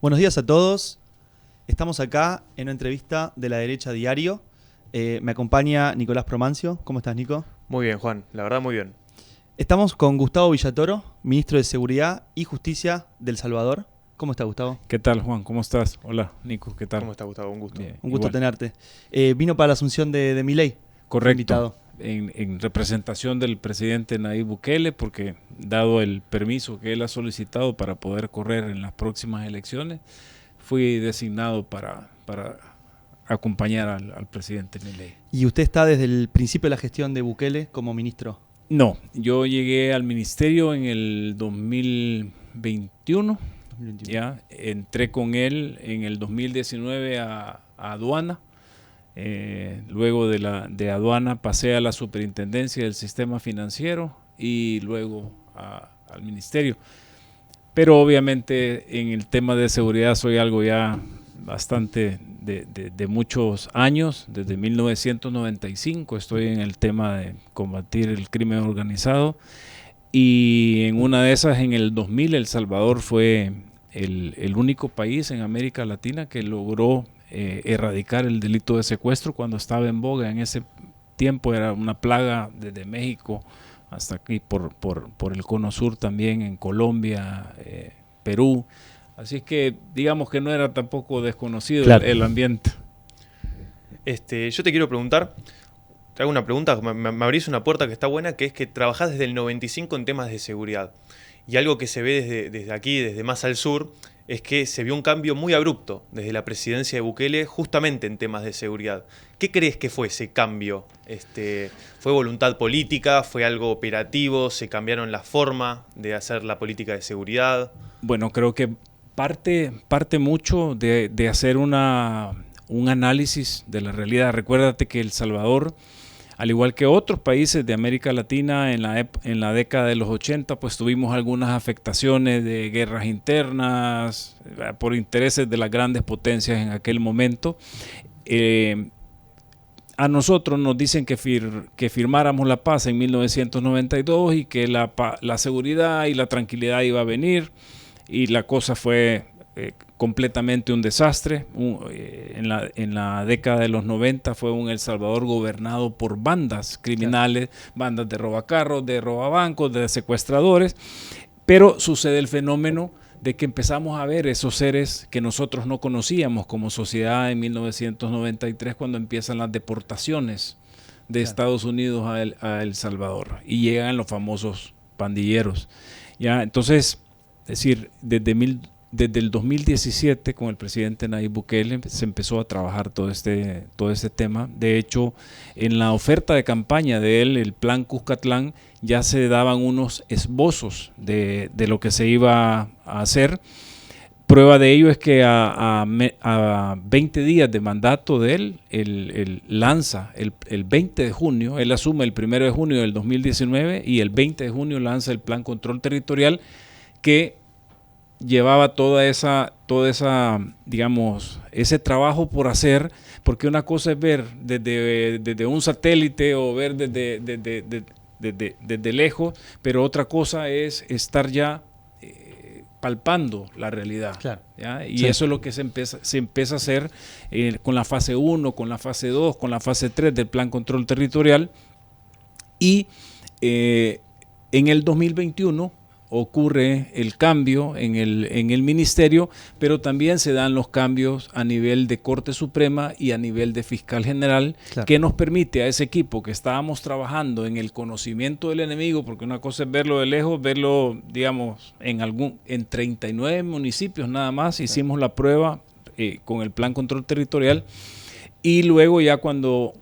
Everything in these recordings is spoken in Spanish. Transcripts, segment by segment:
Buenos días a todos. Estamos acá en una entrevista de La Derecha Diario. Me acompaña Nicolás Promancio. ¿Cómo estás, Nico? Muy bien, Juan. La verdad, muy bien. Estamos con Gustavo Villatoro, ministro de Seguridad y Justicia de El Salvador. ¿Cómo está, Gustavo? ¿Qué tal, Juan? ¿Cómo estás? Hola, Nico. ¿Qué tal? ¿Cómo está, Gustavo? Un gusto. Bien, Un gusto igual. tenerte. Vino para la asunción de Milei. Correcto. Invitado. En representación del presidente Nayib Bukele, porque dado el permiso que él ha solicitado para poder correr en las próximas elecciones, fui designado para acompañar al presidente Milei. ¿Y usted está desde el principio de la gestión de Bukele como ministro? No, yo llegué al ministerio en el 2021. Ya entré con él en el 2019 a aduana. Luego de aduana pasé a la superintendencia del sistema financiero y luego al ministerio. Pero obviamente en el tema de seguridad soy algo ya bastante de muchos años. Desde 1995 estoy en el tema de combatir el crimen organizado, y en una de esas, en el 2000, El Salvador fue el único país en América Latina que logró erradicar el delito de secuestro cuando estaba en boga. En ese tiempo era una plaga desde México hasta aquí por el cono sur, también en Colombia, Perú. Así que digamos que no era tampoco desconocido, claro, el ambiente. Yo te quiero preguntar, te hago una pregunta, me abrís una puerta que está buena, que es que trabajás desde el 95 en temas de seguridad. Y algo que se ve desde aquí, desde más al sur, es que se vio un cambio muy abrupto desde la presidencia de Bukele justamente en temas de seguridad. ¿Qué crees que fue ese cambio? ¿Fue voluntad política? ¿Fue algo operativo? ¿Se cambiaron la forma de hacer la política de seguridad? Bueno, creo que parte mucho de hacer un análisis de la realidad. Recuérdate que El Salvador, al igual que otros países de América Latina, en la década de los 80, pues tuvimos algunas afectaciones de guerras internas por intereses de las grandes potencias en aquel momento. A nosotros nos dicen que firmáramos la paz en 1992 y que la seguridad y la tranquilidad iba a venir, y la cosa fue completamente un desastre. En la década de los 90 fue un El Salvador gobernado por bandas criminales, claro, bandas de robacarros, de robabancos, de secuestradores, pero sucede el fenómeno de que empezamos a ver esos seres que nosotros no conocíamos como sociedad en 1993, cuando empiezan las deportaciones de, claro, Estados Unidos a El Salvador, y llegan los famosos pandilleros. ¿Ya? Entonces, es decir, desde el 2017, con el presidente Nayib Bukele, se empezó a trabajar todo este tema. De hecho, en la oferta de campaña de él, el Plan Cuscatlán, ya se daban unos esbozos de lo que se iba a hacer. Prueba de ello es que a 20 días de mandato de él lanza el 20 de junio, él asume el 1 de junio del 2019, y el 20 de junio lanza el Plan Control Territorial, que llevaba toda esa, digamos, ese trabajo por hacer, porque una cosa es ver desde un satélite o ver desde lejos, pero otra cosa es estar ya palpando la realidad. Claro. ¿Ya? Y sí, eso es lo que se empieza a hacer con la fase 1, con la fase 2, con la fase 3 del Plan Control Territorial. Y en el 2021 ocurre el cambio en el ministerio, pero también se dan los cambios a nivel de Corte Suprema y a nivel de Fiscal General, claro, que nos permite a ese equipo que estábamos trabajando en el conocimiento del enemigo, porque una cosa es verlo de lejos, verlo, digamos, en 39 municipios nada más, claro, hicimos la prueba con el Plan Control Territorial, y luego ya cuando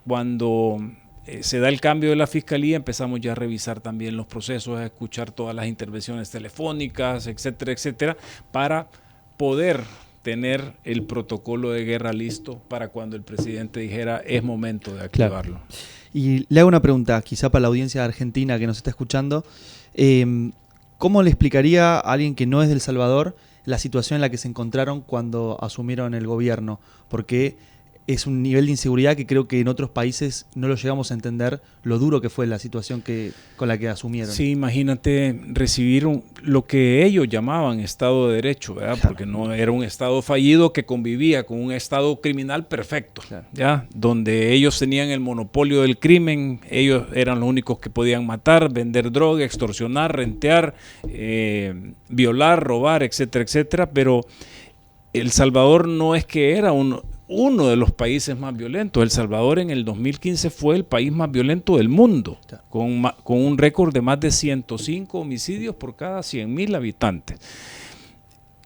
se da el cambio de la Fiscalía, empezamos ya a revisar también los procesos, a escuchar todas las intervenciones telefónicas, etcétera, etcétera, para poder tener el protocolo de guerra listo para cuando el presidente dijera es momento de activarlo. Claro. Y le hago una pregunta, quizá para la audiencia argentina que nos está escuchando. ¿Cómo le explicaría a alguien que no es de El Salvador la situación en la que se encontraron cuando asumieron el gobierno? Porque es un nivel de inseguridad que creo que en otros países no lo llegamos a entender lo duro que fue la situación con la que asumieron. Sí, imagínate recibir lo que ellos llamaban Estado de Derecho, ¿verdad? Claro. Porque no era un Estado fallido que convivía con un Estado criminal perfecto, Claro. ¿ya? Donde ellos tenían el monopolio del crimen, ellos eran los únicos que podían matar, vender droga, extorsionar, rentear, violar, robar, etcétera, etcétera. Pero El Salvador no es que era uno de los países más violentos. El Salvador en el 2015 fue el país más violento del mundo, con un récord de más de 105 homicidios por cada 100,000 habitantes.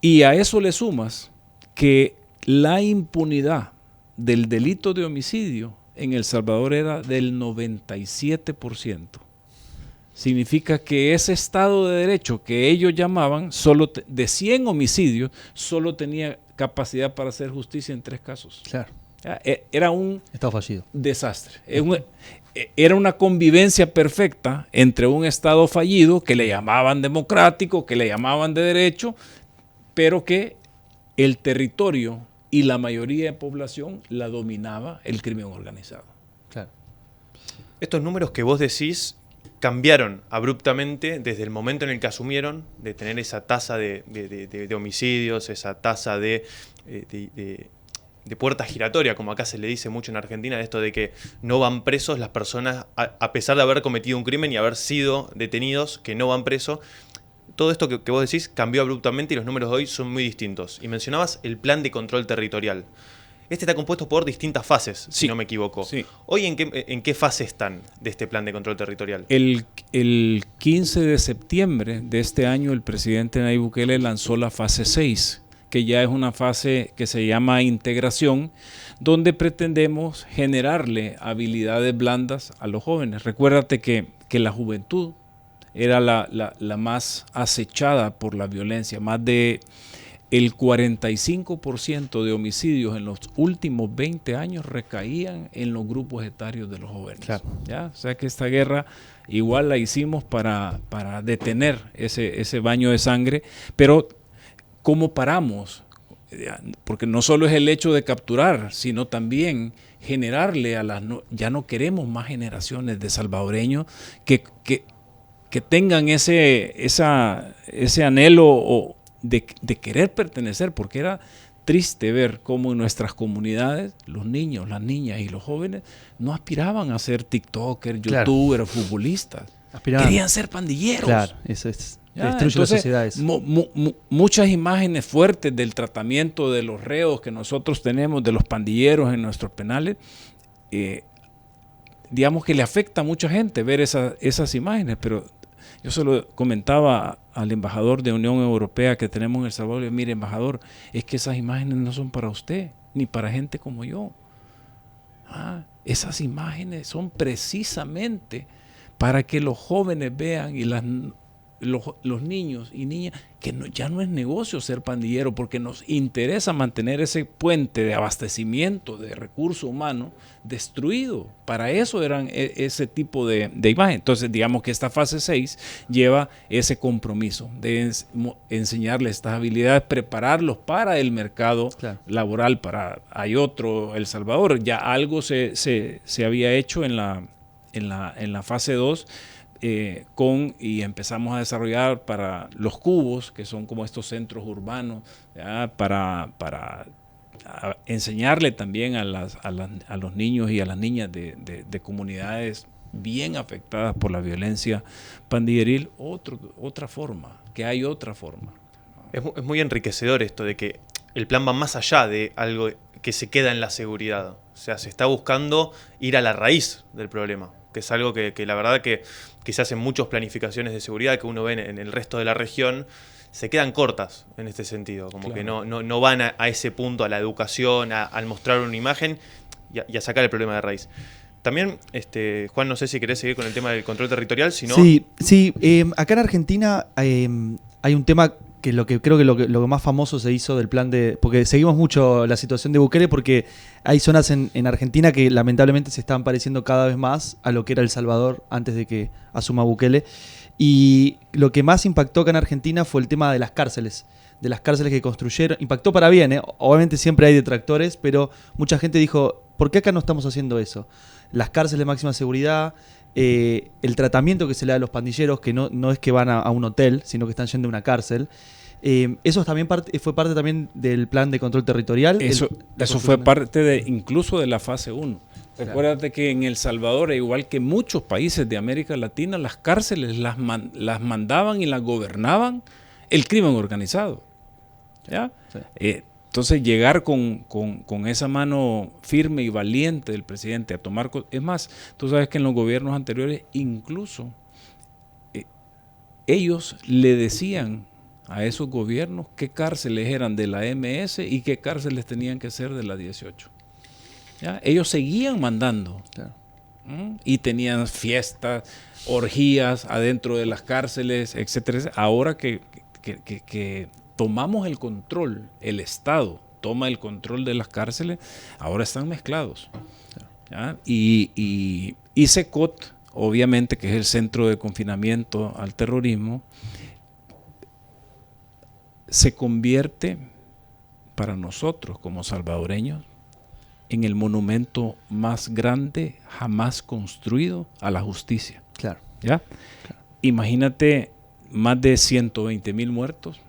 Y a eso le sumas que la impunidad del delito de homicidio en El Salvador era del 97%. Significa que ese Estado de Derecho que ellos llamaban, de 100 homicidios, solo tenía capacidad para hacer justicia en 3 casos. Claro. Era un Estado fallido. desastre. Era una convivencia perfecta entre un Estado fallido que le llamaban democrático, que le llamaban de derecho, pero que el territorio y la mayoría de población la dominaba el crimen organizado. Claro. Estos números que vos decís cambiaron abruptamente desde el momento en el que asumieron, de tener esa tasa de homicidios, esa tasa de puerta giratoria, como acá se le dice mucho en Argentina, de esto de que no van presos las personas, a pesar de haber cometido un crimen y haber sido detenidos, que no van presos. Todo esto que vos decís cambió abruptamente y los números de hoy son muy distintos. Y mencionabas el plan de control territorial. Este está compuesto por distintas fases, si no me equivoco. Sí. ¿Hoy en qué fase están de este plan de control territorial? El 15 de septiembre de este año el presidente Nayib Bukele lanzó la fase 6, que ya es una fase que se llama integración, donde pretendemos generarle habilidades blandas a los jóvenes. Recuérdate que la juventud era la más acechada por la violencia. Más de el 45% de homicidios en los últimos 20 años recaían en los grupos etarios de los jóvenes. Claro. ¿Ya? O sea que esta guerra igual la hicimos para detener ese baño de sangre, pero ¿cómo paramos? Porque no solo es el hecho de capturar, sino también generarle ya no queremos más generaciones de salvadoreños que tengan ese anhelo de querer pertenecer, porque era triste ver cómo en nuestras comunidades los niños, las niñas y los jóvenes no aspiraban a ser tiktokers, youtubers, futbolistas. Querían ser pandilleros. Claro, eso es. Destruye las sociedades. Muchas imágenes fuertes del tratamiento de los reos que nosotros tenemos, de los pandilleros en nuestros penales, digamos que le afecta a mucha gente ver esas imágenes, pero yo se lo comentaba al embajador de Unión Europea que tenemos en El Salvador. Mire, embajador, es que esas imágenes no son para usted, ni para gente como yo. Esas imágenes son precisamente para que los jóvenes vean y los niños y niñas que ya no es negocio ser pandillero, porque nos interesa mantener ese puente de abastecimiento de recursos humanos destruido. Para eso eran ese tipo de imagen. Entonces, digamos que esta fase 6 lleva ese compromiso de enseñarles estas habilidades, prepararlos para el mercado laboral. Hay otro, El Salvador, ya algo se había hecho en la fase 2, y empezamos a desarrollar para los cubos, que son como estos centros urbanos, para enseñarle también a los niños y a las niñas de comunidades bien afectadas por la violencia pandilleril, otra forma, que hay otra forma. Es muy enriquecedor esto de que el plan va más allá de algo que se queda en la seguridad. O sea, se está buscando ir a la raíz del problema, que es algo que la verdad que se hacen muchas planificaciones de seguridad que uno ve en el resto de la región, se quedan cortas en este sentido, como que no van a ese punto, a la educación, al mostrar una imagen y a sacar el problema de raíz. También, Juan, no sé si querés seguir con el tema del control territorial, si no... Sí, acá en Argentina hay un tema que creo que lo que más famoso se hizo del plan de... Porque seguimos mucho la situación de Bukele porque hay zonas en Argentina que lamentablemente se están pareciendo cada vez más a lo que era El Salvador antes de que asuma Bukele. Y lo que más impactó acá en Argentina fue el tema de las cárceles que construyeron. Impactó para bien, ¿eh? Obviamente siempre hay detractores, pero mucha gente dijo, ¿por qué acá no estamos haciendo eso? Las cárceles de máxima seguridad... el tratamiento que se le da a los pandilleros, que no es que van a un hotel, sino que están yendo a una cárcel. Eso también fue parte también del plan de control territorial. Eso fue parte incluso de la fase 1. Claro. Recuérdate que en El Salvador, igual que muchos países de América Latina, las cárceles las mandaban y las gobernaban el crimen organizado. ¿Ya? Sí. Entonces llegar con esa mano firme y valiente del presidente a tomar... Es más, tú sabes que en los gobiernos anteriores incluso ellos le decían a esos gobiernos qué cárceles eran de la MS y qué cárceles tenían que ser de la 18. ¿Ya? Ellos seguían mandando. Claro. Y tenían fiestas, orgías adentro de las cárceles, etcétera. Ahora que tomamos el control, el Estado toma el control de las cárceles, ahora están mezclados. ¿Ya? Y SECOT, obviamente, que es el Centro de Confinamiento al Terrorismo, se convierte para nosotros como salvadoreños en el monumento más grande jamás construido a la justicia. Claro. ¿Ya? Claro. Imagínate más de 120,000 muertos.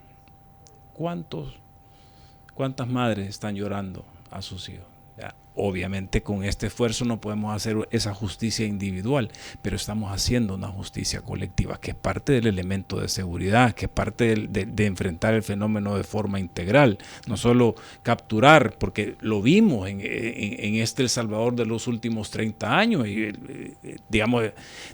¿Cuántas madres están llorando a sus hijos? ¿Ya? Obviamente con este esfuerzo no podemos hacer esa justicia individual, pero estamos haciendo una justicia colectiva que es parte del elemento de seguridad, que es parte de enfrentar el fenómeno de forma integral, no solo capturar, porque lo vimos en El Salvador de los últimos 30 años, y digamos,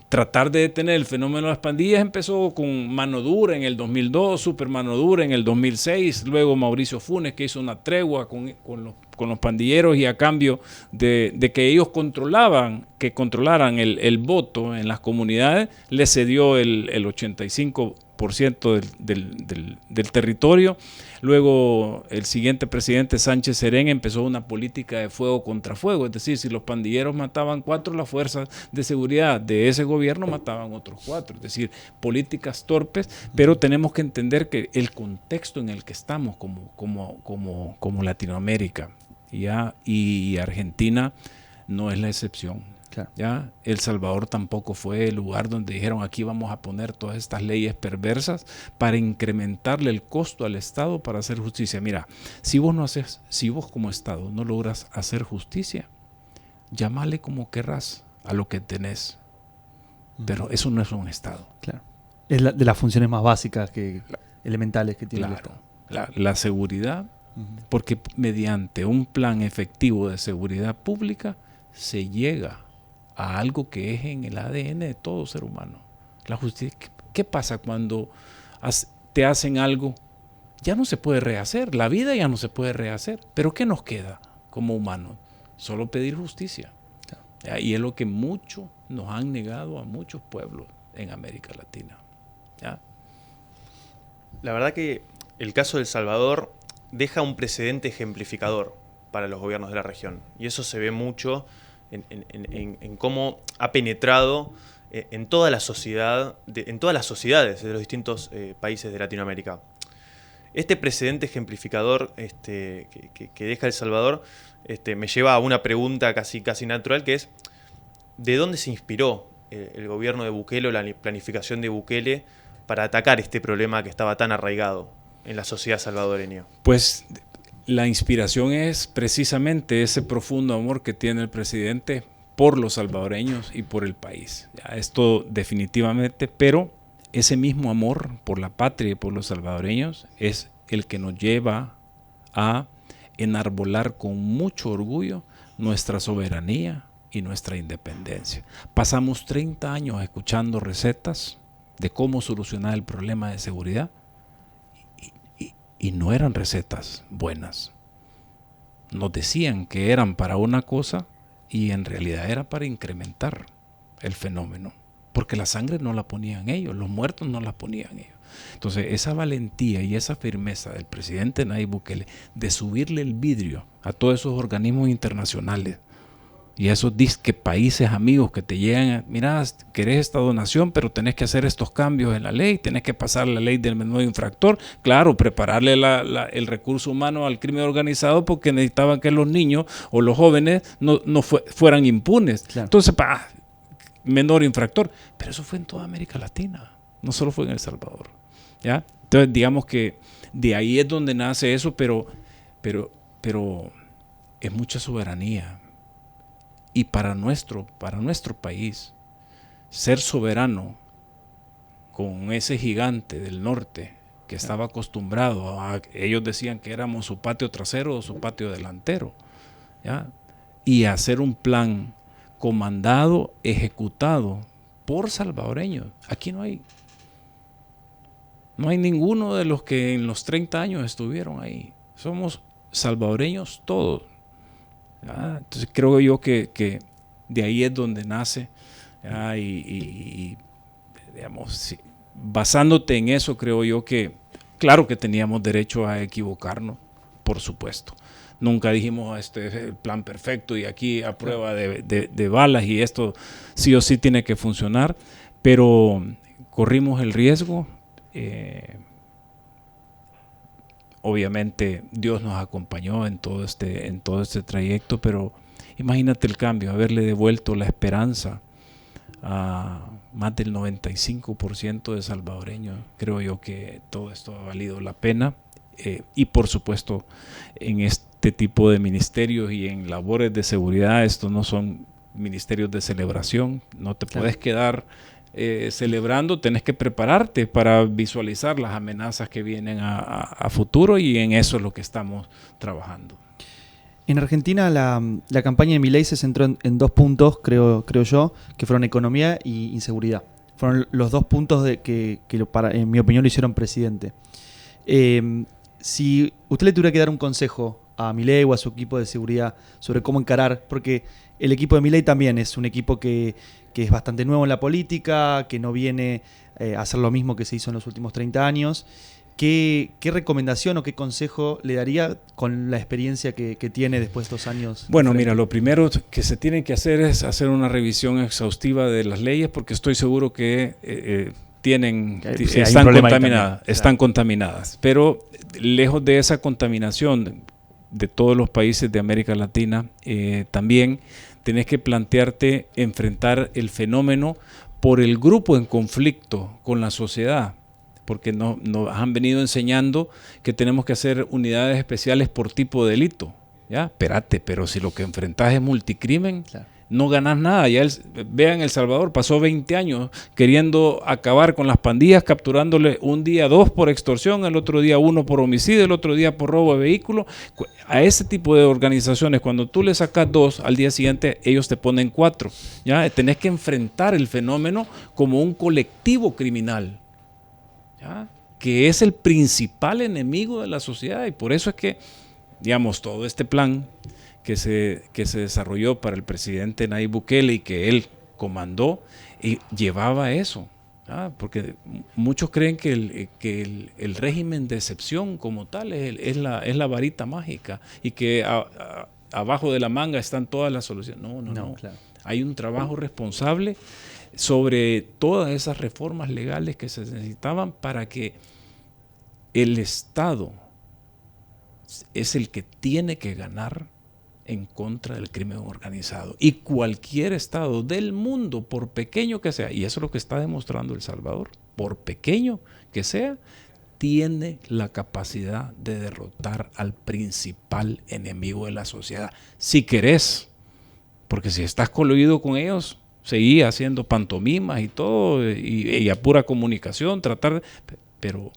tratar de detener el fenómeno de las pandillas empezó con mano dura en el 2002, super mano dura en el 2006, luego Mauricio Funes que hizo una tregua con los pandilleros y a cambio de que ellos controlaran el voto en las comunidades, les cedió el 85% del territorio. Luego el siguiente presidente, Sánchez Serén, empezó una política de fuego contra fuego, es decir, si los pandilleros mataban 4, las fuerzas de seguridad de ese gobierno mataban otros 4, es decir, políticas torpes, pero tenemos que entender que el contexto en el que estamos como Latinoamérica, ¿ya? Y Argentina no es la excepción. Claro. ¿Ya? El Salvador tampoco fue el lugar donde dijeron aquí vamos a poner todas estas leyes perversas para incrementarle el costo al Estado para hacer justicia. Mira, si vos como Estado no logras hacer justicia, llámale como querrás a lo que tenés, pero eso no es un Estado. Claro. Es de las funciones más básicas elementales que tiene el Estado. La seguridad, porque mediante un plan efectivo de seguridad pública se llega a algo que es en el ADN de todo ser humano. La justicia. ¿Qué pasa cuando te hacen algo? Ya no se puede rehacer, la vida ya no se puede rehacer. ¿Pero qué nos queda como humanos? Solo pedir justicia. Claro. Y es lo que muchos nos han negado a muchos pueblos en América Latina. ¿Ya? La verdad que el caso de El Salvador deja un precedente ejemplificador para los gobiernos de la región. Y eso se ve mucho en cómo ha penetrado en toda la sociedad, en todas las sociedades de los distintos países de Latinoamérica. Este precedente ejemplificador que deja El Salvador me lleva a una pregunta casi natural, que es ¿de dónde se inspiró el gobierno de Bukele o la planificación de Bukele para atacar este problema que estaba tan arraigado en la sociedad salvadoreña? Pues la inspiración es precisamente ese profundo amor que tiene el presidente por los salvadoreños y por el país. Ya, esto definitivamente, pero ese mismo amor por la patria y por los salvadoreños es el que nos lleva a enarbolar con mucho orgullo nuestra soberanía y nuestra independencia. Pasamos 30 años escuchando recetas de cómo solucionar el problema de seguridad y no eran recetas buenas. Nos decían que eran para una cosa y en realidad era para incrementar el fenómeno. porque la sangre no la ponían ellos, los muertos no la ponían ellos. Entonces, esa valentía y esa firmeza del presidente Nayib Bukele de subirle el vidrio a todos esos organismos internacionales y a esos disque países amigos que te llegan, mira, querés esta donación, pero tenés que hacer estos cambios en la ley, tenés que pasar la ley del menor infractor, claro, prepararle el recurso humano al crimen organizado porque necesitaban que los niños o los jóvenes no fueran impunes. Claro. Entonces, menor infractor, pero eso fue en toda América Latina, no solo fue en El Salvador, ¿ya? Entonces, digamos que de ahí es donde nace eso, pero es mucha soberanía. Y para nuestro país, ser soberano con ese gigante del norte que estaba acostumbrado ellos decían que éramos su patio trasero o su patio delantero, ¿ya? Y hacer un plan comandado, ejecutado por salvadoreños. Aquí no hay ninguno de los que en los 30 años estuvieron ahí. Somos salvadoreños todos. Entonces creo yo que de ahí es donde nace, y digamos, basándote en eso, creo yo que claro que teníamos derecho a equivocarnos, por supuesto. Nunca dijimos este es el plan perfecto y aquí a prueba de balas y esto sí o sí tiene que funcionar, pero corrimos el riesgo. Obviamente Dios nos acompañó en todo este trayecto, pero imagínate el cambio, haberle devuelto la esperanza a más del 95% de salvadoreños. Creo yo que todo esto ha valido la pena, y por supuesto en este tipo de ministerios y en labores de seguridad, estos no son ministerios de celebración, no te puedes quedar celebrando, tenés que prepararte para visualizar las amenazas que vienen a futuro, y en eso es lo que estamos trabajando. En Argentina la campaña de Milei se centró en 2 puntos, creo yo, que fueron economía y inseguridad. Fueron los 2 puntos que en mi opinión lo hicieron presidente. Si usted le tuviera que dar un consejo a Milei o a su equipo de seguridad sobre cómo encarar, porque el equipo de Milei también es un equipo que es bastante nuevo en la política, que no viene a hacer lo mismo que se hizo en los últimos 30 años. ¿Qué recomendación o qué consejo le daría con la experiencia que tiene después de 2 años? Bueno, mira, lo primero que se tiene que hacer es hacer una revisión exhaustiva de las leyes, porque estoy seguro que están contaminadas. Pero lejos de esa contaminación de todos los países de América Latina, también tenés que plantearte enfrentar el fenómeno por el grupo en conflicto con la sociedad, porque nos han venido enseñando que tenemos que hacer unidades especiales por tipo de delito. ¿Ya? Espérate, pero si lo que enfrentás es multicrimen, claro, no ganás nada. Ya vean, El Salvador pasó 20 años queriendo acabar con las pandillas, capturándole un día 2 por extorsión, el otro día 1 por homicidio, el otro día por robo de vehículo. A ese tipo de organizaciones, cuando tú le sacas 2, al día siguiente ellos te ponen 4. ¿Ya? Tenés que enfrentar el fenómeno como un colectivo criminal, ¿ya? Que es el principal enemigo de la sociedad, y por eso es que, digamos, todo este plan que se desarrolló para el presidente Nayib Bukele y que él comandó, llevaba eso, ¿ah? Porque muchos creen que el régimen de excepción como tal es la varita mágica y que abajo de la manga están todas las soluciones. No. Claro. Hay un trabajo responsable sobre todas esas reformas legales que se necesitaban para que el Estado es el que tiene que ganar en contra del crimen organizado. Y cualquier Estado del mundo, por pequeño que sea, y eso es lo que está demostrando El Salvador, por pequeño que sea, tiene la capacidad de derrotar al principal enemigo de la sociedad. Si querés, porque si estás coludido con ellos, seguí haciendo pantomimas y todo, y a pura comunicación, pero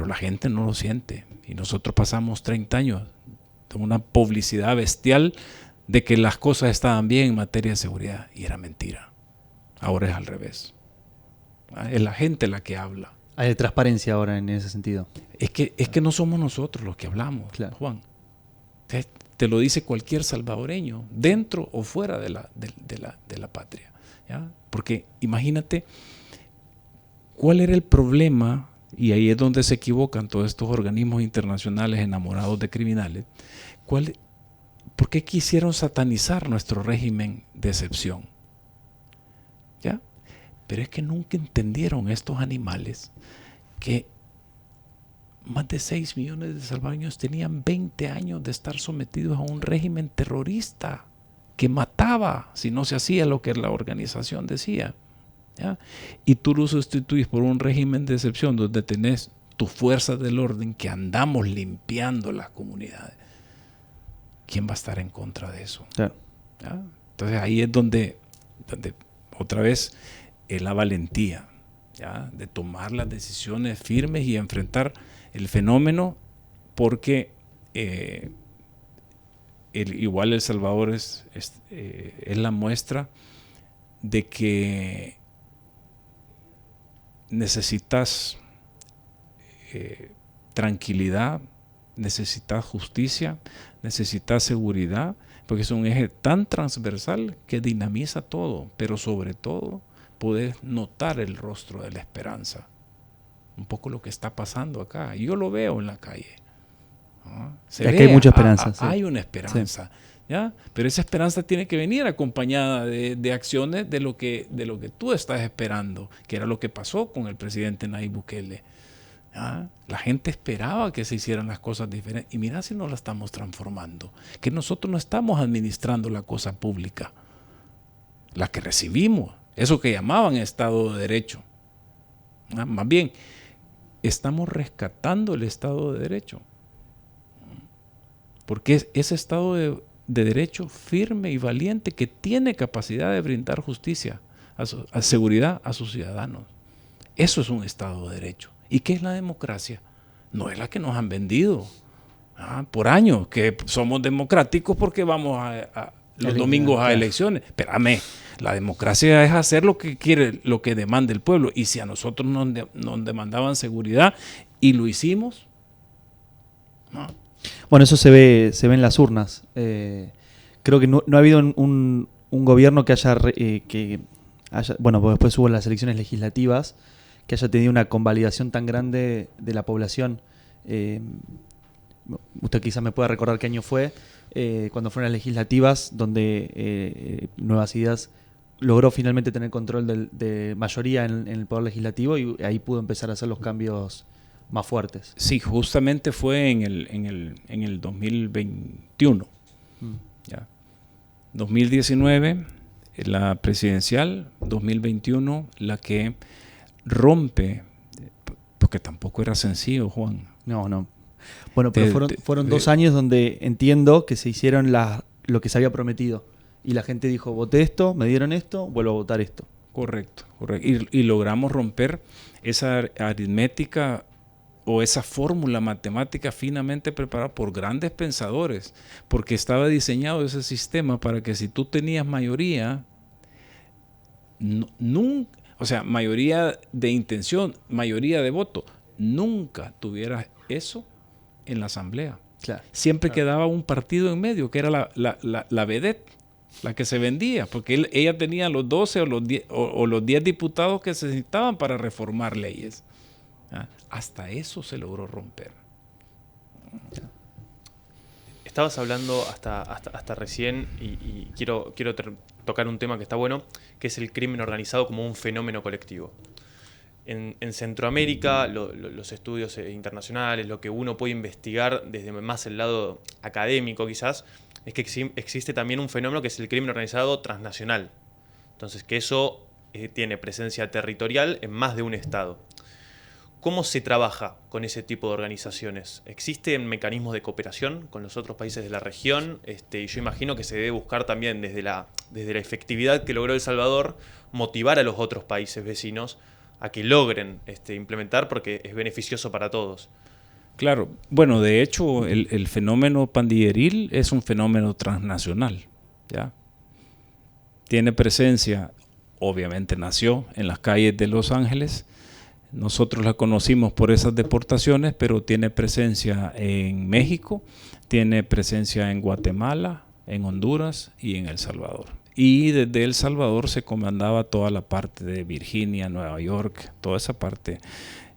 la gente no lo siente. Y nosotros pasamos 30 años de una publicidad bestial de que las cosas estaban bien en materia de seguridad, y era mentira. Ahora es al revés. Es la gente la que habla. Hay transparencia ahora en ese sentido. Es que no somos nosotros los que hablamos, claro, Juan. Te lo dice cualquier salvadoreño, dentro o fuera de la patria. ¿ya? Porque imagínate cuál era el problema, y ahí es donde se equivocan todos estos organismos internacionales enamorados de criminales. ¿Por qué quisieron satanizar nuestro régimen de excepción? ¿Ya? Pero es que nunca entendieron estos animales que más de 6 millones de salvadoreños tenían 20 años de estar sometidos a un régimen terrorista que mataba si no se hacía lo que la organización decía, ¿ya? Y tú lo sustituyes por un régimen de excepción donde tenés tus fuerzas del orden que andamos limpiando las comunidades. ¿Quién va a estar en contra de eso? Claro. ¿Ya? Entonces ahí es donde otra vez es la valentía, ¿ya? De tomar las decisiones firmes y enfrentar el fenómeno, porque igual El Salvador es la muestra de que necesitas tranquilidad, necesitas justicia, necesitas seguridad, porque es un eje tan transversal que dinamiza todo, pero sobre todo puedes notar el rostro de la esperanza. Un poco lo que está pasando acá. Yo lo veo en la calle. ¿No? Aquí hay mucha esperanza. Sí. Hay una esperanza. Sí. ¿Ya? Pero esa esperanza tiene que venir acompañada de acciones de lo que tú estás esperando, que era lo que pasó con el presidente Nayib Bukele. ¿Ya? La gente esperaba que se hicieran las cosas diferentes. Y mira si no la estamos transformando. Que nosotros no estamos administrando la cosa pública. La que recibimos. Eso que llamaban Estado de Derecho. ¿Ya? Más bien, estamos rescatando el Estado de Derecho. Porque es ese Estado de Derecho firme y valiente que tiene capacidad de brindar justicia, a seguridad a sus ciudadanos. Eso es un Estado de Derecho. ¿Y qué es la democracia? No es la que nos han vendido por años, que somos democráticos porque vamos los domingos a elecciones. Espérame, la democracia es hacer lo que quiere, lo que demanda el pueblo. Y si a nosotros nos demandaban seguridad y lo hicimos, no. Bueno, eso se ve en las urnas. Creo que no ha habido un gobierno que haya, bueno, pues después hubo las elecciones legislativas, que haya tenido una convalidación tan grande de la población. Usted quizás me pueda recordar qué año fue, cuando fueron las legislativas, donde Nuevas Ideas logró finalmente tener control de mayoría en el poder legislativo, y ahí pudo empezar a hacer los cambios más fuertes. Sí, justamente fue en el 2021. Ya. 2019, la presidencial, 2021, la que rompe, porque tampoco era sencillo, Juan. No. Bueno, pero fueron 2 años donde entiendo que se hicieron lo que se había prometido. Y la gente dijo, voté esto, me dieron esto, vuelvo a votar esto. Correcto. Y logramos romper esa aritmética o esa fórmula matemática finamente preparada por grandes pensadores, porque estaba diseñado ese sistema para que si tú tenías mayoría, o sea, mayoría de intención, mayoría de voto, nunca tuvieras eso en la asamblea. Claro, siempre quedaba un partido en medio, que era la vedette, la que se vendía, porque ella tenía los 12 o los 10 diputados que se necesitaban para reformar leyes. Hasta eso se logró romper. Estabas hablando hasta recién y quiero tocar un tema que está bueno, que es el crimen organizado como un fenómeno colectivo. En Centroamérica, los estudios internacionales, lo que uno puede investigar desde más el lado académico quizás, es que existe también un fenómeno que es el crimen organizado transnacional. Entonces, que eso tiene presencia territorial en más de un estado. ¿Cómo se trabaja con ese tipo de organizaciones? ¿Existen mecanismos de cooperación con los otros países de la región? Y yo imagino que se debe buscar también desde la efectividad que logró El Salvador, motivar a los otros países vecinos a que logren implementar, porque es beneficioso para todos. Claro, bueno, de hecho el fenómeno pandilleril es un fenómeno transnacional, ¿ya? Tiene presencia, obviamente nació en las calles de Los Ángeles. Nosotros la conocimos por esas deportaciones, pero tiene presencia en México, tiene presencia en Guatemala, en Honduras y en El Salvador. Y desde El Salvador se comandaba toda la parte de Virginia, Nueva York, toda esa parte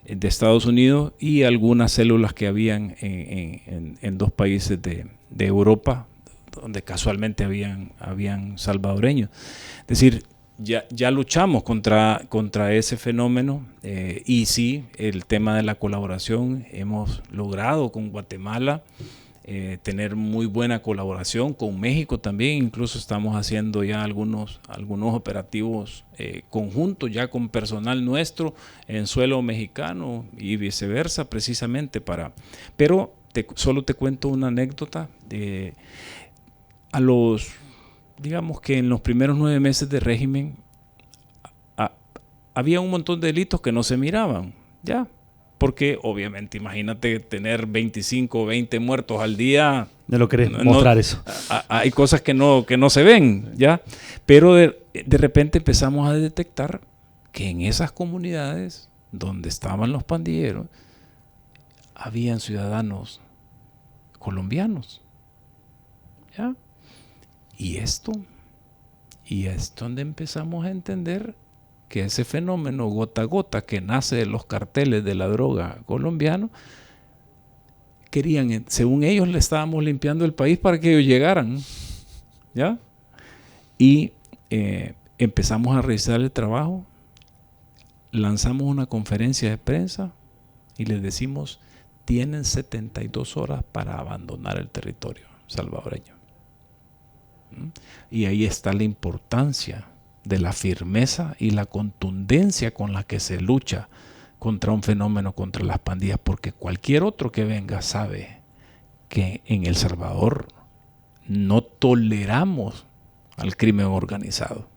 de Estados Unidos y algunas células que habían en dos países de Europa, donde casualmente habían salvadoreños. Es decir, ya luchamos contra ese fenómeno y sí, el tema de la colaboración, hemos logrado con Guatemala tener muy buena colaboración, con México también, incluso estamos haciendo ya algunos operativos conjuntos ya con personal nuestro en suelo mexicano y viceversa, precisamente pero solo te cuento una anécdota. Digamos que en los primeros 9 meses de régimen había un montón de delitos que no se miraban, ¿ya? Porque obviamente, imagínate tener 25 o 20 muertos al día. No lo querés mostrar eso. Hay cosas que no se ven, ¿ya? Pero de repente empezamos a detectar que en esas comunidades donde estaban los pandilleros, habían ciudadanos colombianos, ¿ya? Y esto es donde empezamos a entender que ese fenómeno gota a gota que nace de los carteles de la droga colombiano, según ellos le estábamos limpiando el país para que ellos llegaran, ¿ya? Y empezamos a realizar el trabajo, lanzamos una conferencia de prensa y les decimos, tienen 72 horas para abandonar el territorio salvadoreño. Y ahí está la importancia de la firmeza y la contundencia con la que se lucha contra un fenómeno, contra las pandillas, porque cualquier otro que venga sabe que en El Salvador no toleramos al crimen organizado.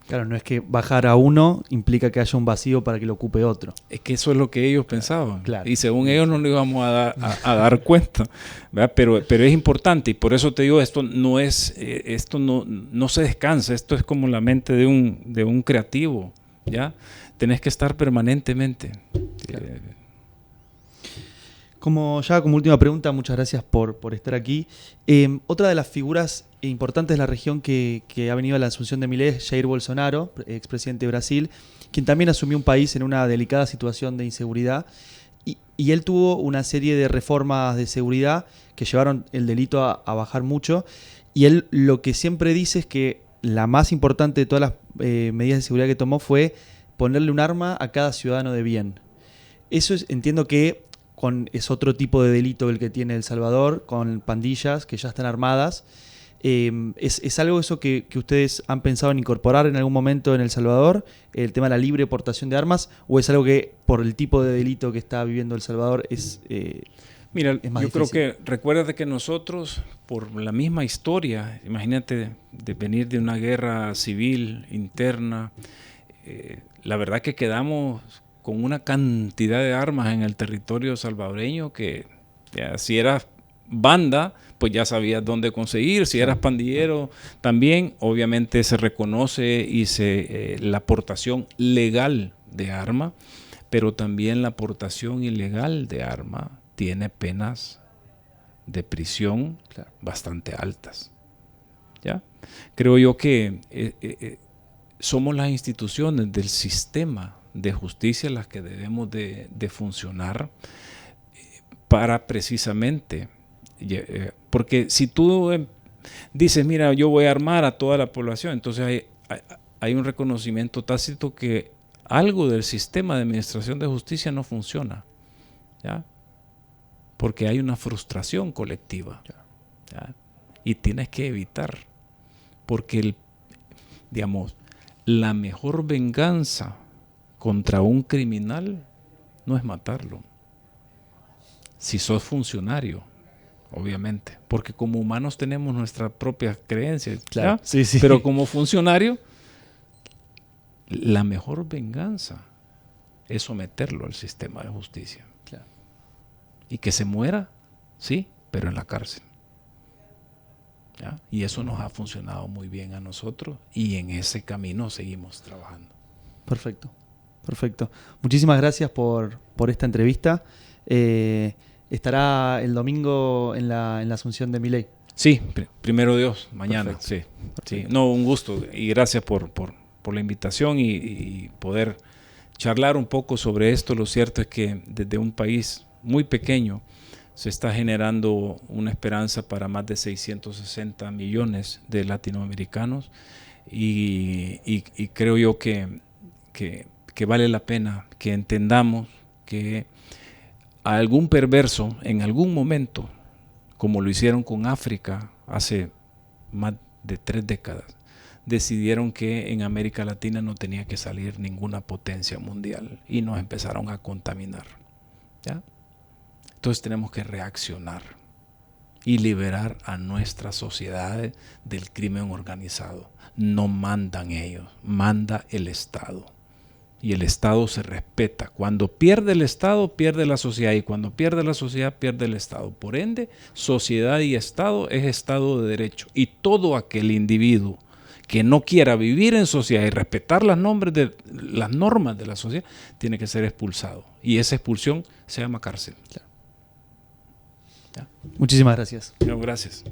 Claro, no es que bajar a uno implica que haya un vacío para que lo ocupe otro. Es que eso es lo que ellos pensaban. Claro. Y según ellos no nos íbamos a dar cuenta, ¿verdad? Pero es importante, y por eso te digo, esto no se descansa, esto es como la mente de un creativo, ¿ya? Tenés que estar permanentemente. Claro. Como última pregunta, muchas gracias por estar aquí. Otra de las figuras importantes de la región que ha venido a la asunción de Milei es Jair Bolsonaro, expresidente de Brasil, quien también asumió un país en una delicada situación de inseguridad. Y él tuvo una serie de reformas de seguridad que llevaron el delito a bajar mucho. Y él lo que siempre dice es que la más importante de todas las medidas de seguridad que tomó fue ponerle un arma a cada ciudadano de bien. Eso entiendo que es otro tipo de delito el que tiene El Salvador, con pandillas que ya están armadas. ¿Es algo eso que ustedes han pensado en incorporar en algún momento en El Salvador, el tema de la libre portación de armas, o es algo que por el tipo de delito que está viviendo El Salvador Mira, es más yo difícil? creo que recuerda que nosotros, por la misma historia, imagínate de venir de una guerra civil interna, la verdad que quedamos con una cantidad de armas en el territorio salvadoreño que ya, si eras banda, pues ya sabías dónde conseguir, si eras pandillero también, obviamente se reconoce y la aportación legal de arma, pero también la aportación ilegal de arma tiene penas de prisión bastante altas. ¿Ya? Creo yo que somos las instituciones del sistema de justicia las que debemos de funcionar para precisamente, porque si tú dices, mira, yo voy a armar a toda la población, entonces hay un reconocimiento tácito que algo del sistema de administración de justicia no funciona, ¿ya? Porque hay una frustración colectiva, ¿ya? Y tienes que evitar, porque la mejor venganza contra un criminal no es matarlo. Si sos funcionario, obviamente, porque como humanos tenemos nuestras propias creencias, claro. Sí. Pero como funcionario, la mejor venganza es someterlo al sistema de justicia. Claro. Y que se muera, sí, pero en la cárcel. ¿Ya? Y eso nos ha funcionado muy bien a nosotros y en ese camino seguimos trabajando. Perfecto. Muchísimas gracias por esta entrevista. Estará el domingo en la asunción de Milei. Sí, primero Dios, mañana. Perfecto. Sí. No, un gusto y gracias por la invitación y poder charlar un poco sobre esto. Lo cierto es que desde un país muy pequeño se está generando una esperanza para más de 660 millones de latinoamericanos y creo yo que vale la pena que entendamos que a algún perverso en algún momento, como lo hicieron con África hace más de 3 décadas, decidieron que en América Latina no tenía que salir ninguna potencia mundial y nos empezaron a contaminar. ¿Ya? Entonces tenemos que reaccionar y liberar a nuestras sociedades del crimen organizado. No mandan ellos, manda el Estado. Y el Estado se respeta. Cuando pierde el Estado, pierde la sociedad. Y cuando pierde la sociedad, pierde el Estado. Por ende, sociedad y Estado es Estado de Derecho. Y todo aquel individuo que no quiera vivir en sociedad y respetar las normas de la sociedad, tiene que ser expulsado. Y esa expulsión se llama cárcel. Muchísimas gracias. No, gracias.